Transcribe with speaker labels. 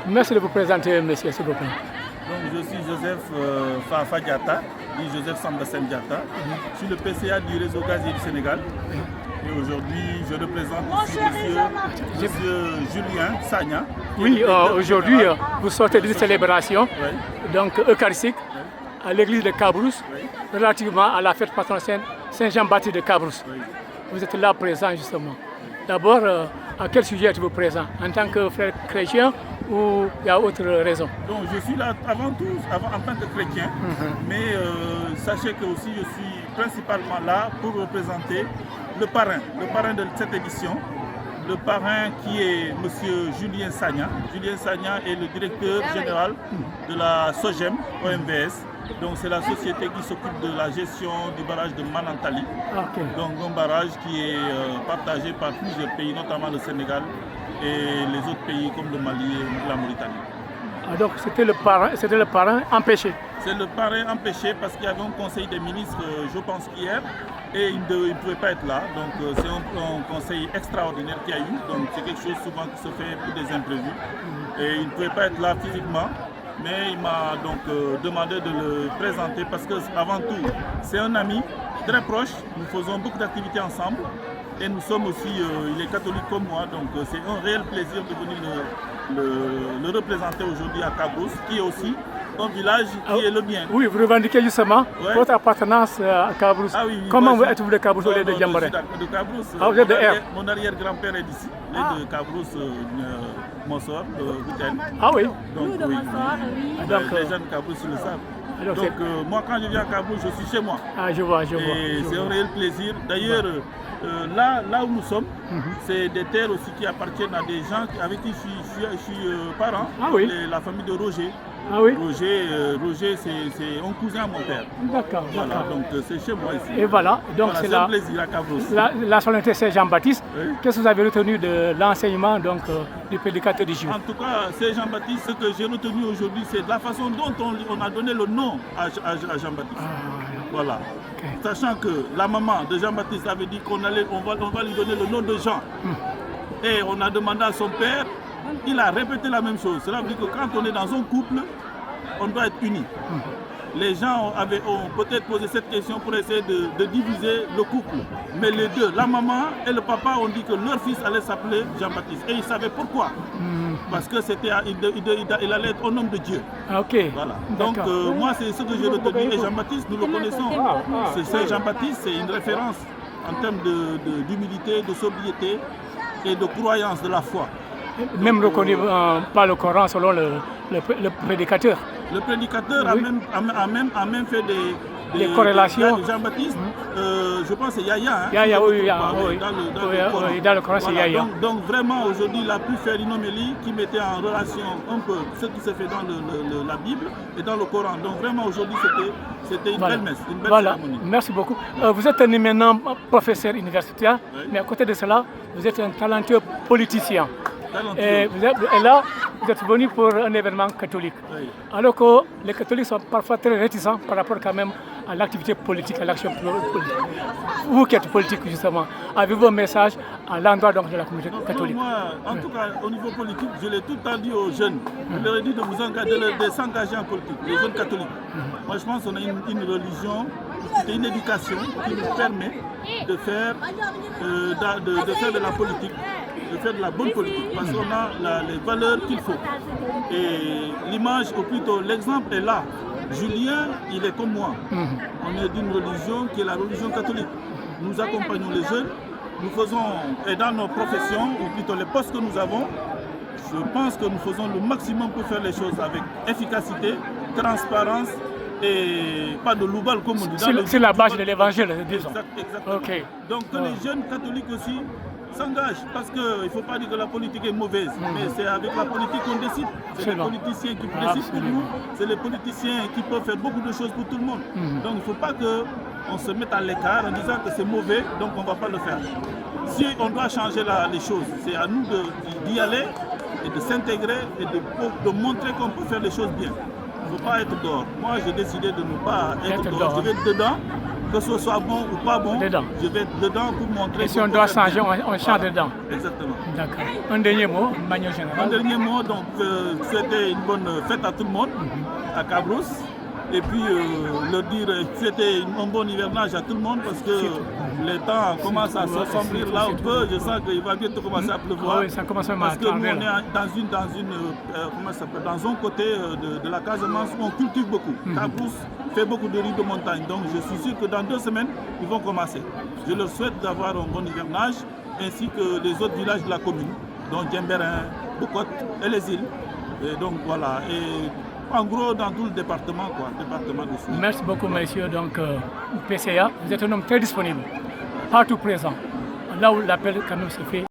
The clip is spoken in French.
Speaker 1: Merci de vous présenter, monsieur, s'il vous plaît.
Speaker 2: Donc, je suis Joseph Fafa Diatta, dit Joseph Sambassem Diatta. Je suis le PCA du réseau gazier du Sénégal. Et aujourd'hui, je représente ici monsieur Julien Sagna.
Speaker 1: Oui, aujourd'hui, vous sortez d'une célébration donc, eucharistique à l'église de Cabrousse, relativement à la fête patronale Saint-Jean-Baptiste de Cabrousse. Vous êtes là présent, justement. D'abord, à quel sujet êtes-vous présent? En tant que frère chrétien ou il y a autre raison?
Speaker 2: Donc, je suis là avant tout en tant que chrétien, mais sachez que aussi je suis principalement là pour représenter le parrain de cette édition. Le parrain qui est M. Julien Sagna. Julien Sagna est le directeur général de la SOGEM OMVS. Donc c'est la société qui s'occupe de la gestion du barrage de Manantali. Donc un barrage qui est partagé par plusieurs pays, notamment le Sénégal et les autres pays comme le Mali et la Mauritanie.
Speaker 1: Donc c'était le parrain empêché.
Speaker 2: C'est le parrain empêché parce qu'il y avait un conseil des ministres, je pense hier, et il ne pouvait pas être là. Donc c'est un conseil extraordinaire qu'il y a eu. Donc c'est quelque chose souvent qui se fait pour des imprévus. Et il ne pouvait pas être là physiquement. Mais il m'a donc demandé de le présenter parce que avant tout, c'est un ami très proche. Nous faisons beaucoup d'activités ensemble et nous sommes aussi, il est catholique comme moi, donc c'est un réel plaisir de venir le représenter aujourd'hui à Cabrousse, qui est aussi un village qui est le mien.
Speaker 1: Oui, vous revendiquez justement votre appartenance à Cabrousse.
Speaker 2: Oui,
Speaker 1: comment êtes-vous de Cabrousse au lieu de Djambaré?
Speaker 2: De Cabrousse.
Speaker 1: Vous êtes de R.
Speaker 2: Mon arrière-grand-père est d'ici, de Cabrousse, Mossor, de Gouten.
Speaker 1: Ah oui.
Speaker 2: Donc, oui. Les jeunes de Cabrousse le savent. Donc moi quand je viens à Cabrousse, je suis chez moi.
Speaker 1: Ah, je vois.
Speaker 2: Et c'est un réel plaisir. D'ailleurs, là où nous sommes, c'est des terres aussi qui appartiennent à des gens avec qui je suis parent.
Speaker 1: Ah oui.
Speaker 2: La famille de Roger.
Speaker 1: Ah oui.
Speaker 2: Roger c'est un cousin à mon père.
Speaker 1: D'accord.
Speaker 2: Voilà, donc c'est chez moi ici.
Speaker 1: Et voilà, donc
Speaker 2: c'est un plaisir à Cabrousse.
Speaker 1: La solennité Saint-Jean-Baptiste. Qu'est-ce que vous avez retenu de l'enseignement du prédicateur du jour?
Speaker 2: En tout cas, Saint-Jean-Baptiste, ce que j'ai retenu aujourd'hui, c'est de la façon dont on a donné le nom à Jean-Baptiste. Voilà. Sachant que la maman de Jean-Baptiste avait dit qu'on va lui donner le nom de Jean. Et on a demandé à son père, il a répété la même chose. Cela veut dire que quand on est dans un couple, on doit être unis. Les gens ont peut-être posé cette question pour essayer de diviser le couple. Mais les deux, la maman et le papa, ont dit que leur fils allait s'appeler Jean-Baptiste. Et ils savaient pourquoi. Parce que il allait être un homme de Dieu.
Speaker 1: Ok.
Speaker 2: Voilà. Donc moi, c'est ce que j'ai retenu. Et Jean-Baptiste, nous le connaissons. C'est Jean-Baptiste, c'est une référence en termes d'humilité, de sobriété et de croyance de la foi.
Speaker 1: Même reconnu par le Coran selon le prédicateur.
Speaker 2: Le prédicateur a même fait des
Speaker 1: corrélations.
Speaker 2: Jean-Baptiste, je pense que c'est Yahya.
Speaker 1: Yahya, oui. Dans le Coran, c'est Yahya.
Speaker 2: Donc vraiment, aujourd'hui, il a pu faire une homélie qui mettait en relation un peu ce qui se fait dans la Bible et dans le Coran. Donc vraiment, aujourd'hui, c'était une belle messe, une belle cérémonie.
Speaker 1: Merci beaucoup. Vous êtes maintenant professeur universitaire, mais à côté de cela, vous êtes un talentueux politicien. Et là, vous êtes venu pour un événement catholique. Alors que les catholiques sont parfois très réticents par rapport quand même à l'activité politique, à l'action politique. Vous qui êtes politique justement, avez-vous un message à l'endroit de la communauté catholique?
Speaker 2: Moi, en tout cas, au niveau politique, je l'ai tout le temps dit aux jeunes. Je leur ai dit de s'engager en politique, les jeunes catholiques. Moi, je pense qu'on a une religion, c'est une éducation qui nous permet de faire de la politique, de faire de la bonne politique, parce qu'on a les valeurs qu'il faut. Et l'image, ou plutôt l'exemple est là. Julien, il est comme moi. On est d'une religion qui est la religion catholique. Nous accompagnons les jeunes, nous faisons, et dans nos professions, ou plutôt les postes que nous avons, je pense que nous faisons le maximum pour faire les choses avec efficacité, transparence et pas de loubal comme on dit.
Speaker 1: C'est la base de l'évangile, disons.
Speaker 2: Exactement. Okay. Donc que les jeunes catholiques aussi s'engagent, parce qu'il ne faut pas dire que la politique est mauvaise, mais c'est avec la politique qu'on décide. C'est les politiciens qui décident pour nous, c'est les politiciens qui peuvent faire beaucoup de choses pour tout le monde. Donc il ne faut pas qu'on se mette à l'écart en disant que c'est mauvais, donc on ne va pas le faire. Si on doit changer les choses, c'est à nous d'y aller et de s'intégrer et de montrer qu'on peut faire les choses bien. Il ne faut pas être dehors. Moi, j'ai décidé de ne pas être dehors. Je vais être dedans que ce soit bon ou pas bon, je vais dedans pour montrer.
Speaker 1: Et si on doit changer, on change dedans.
Speaker 2: Exactement.
Speaker 1: D'accord. Un dernier mot, de manière générale.
Speaker 2: Un dernier mot, donc c'était une bonne fête à tout le monde, à Cabrousse. Et puis leur dire que c'était un bon hivernage à tout le monde parce que les temps commencent à s'assombrir là un peu. Je sens qu'il va bientôt commencer à pleuvoir.
Speaker 1: Oui, ça commence à
Speaker 2: parce que nous, on est dans un côté de la Casamance où on cultive beaucoup. Cabrousse fait beaucoup de riz de montagne. Donc je suis sûr que dans 2 semaines, ils vont commencer. Je leur souhaite d'avoir un bon hivernage ainsi que les autres villages de la commune, dont Djemberin, Boucotte et les îles. Et donc voilà. Et en gros, dans tout le département, département de Sousse.
Speaker 1: Merci beaucoup, monsieur. Donc, PCA, vous êtes un homme très disponible, partout présent, là où l'appel quand même se fait.